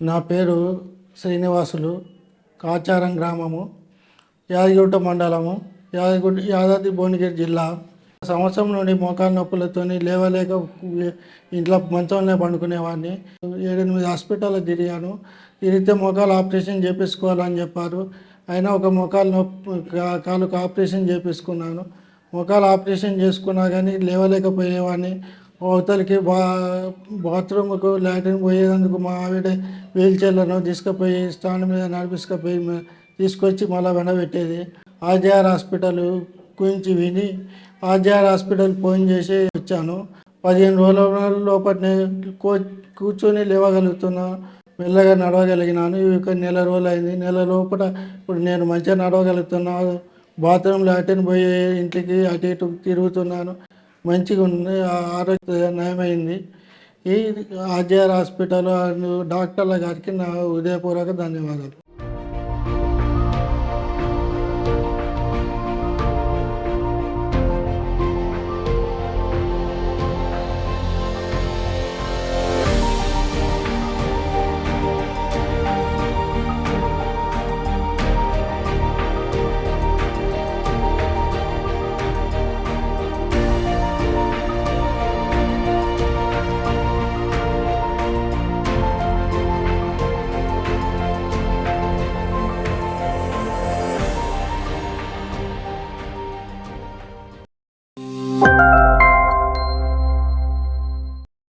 నా పేరు శ్రీనివాసులు, కాచారం గ్రామము, యాదగిరిగుట్ట మండలము, యాదాద్రి భువనగిరి జిల్లా. సంవత్సరం నుండి మోకాలు నొప్పులతో లేవలేక ఇంట్లో మంచంలోనే పండుకునేవాడిని. 7-8 హాస్పిటల్లో తిరిగాను. తిరిగితే మోకాలు ఆపరేషన్ చేయించుకోవాలని చెప్పారు. అయినా ఒక మోకాలు నొప్పి కాలుకు ఆపరేషన్ చేయించుకున్నాను. మోకాలు ఆపరేషన్ చేసుకున్నా కానీ లేవలేకపోయేవాడిని. అవతలికి బాత్రూమ్కు లాట్రిన్ పోయేందుకు మా ఆవిడ వీల్ చైర్లను తీసుకుపోయి స్టాండ్ మీద నడిపించుకుపోయి తీసుకొచ్చి మళ్ళీ వెండబెట్టేది. ఆర్జీఆర్ హాస్పిటల్ గురించి విని ఆర్జీఆర్ హాస్పిటల్ ఫోన్ చేసి వచ్చాను. 15 రోజుల లోపలనే కూర్చొని లేవగలుగుతున్నాను, మెల్లగా నడవగలిగినాను. ఇక నెల రోజులు అయింది. నెల లోపల ఇప్పుడు నేను మంచిగా నడవగలుగుతున్నాను. బాత్రూమ్ లాట్రిన్ పోయి ఇంటికి అటు ఇటు తిరుగుతున్నాను. మంచిగా ఉంది, ఆరోగ్య నయమైంది. ఈ ఆర్జీఆర్ హాస్పిటల్ డాక్టర్ల గారికి నా హృదయపూర్వక ధన్యవాదాలు.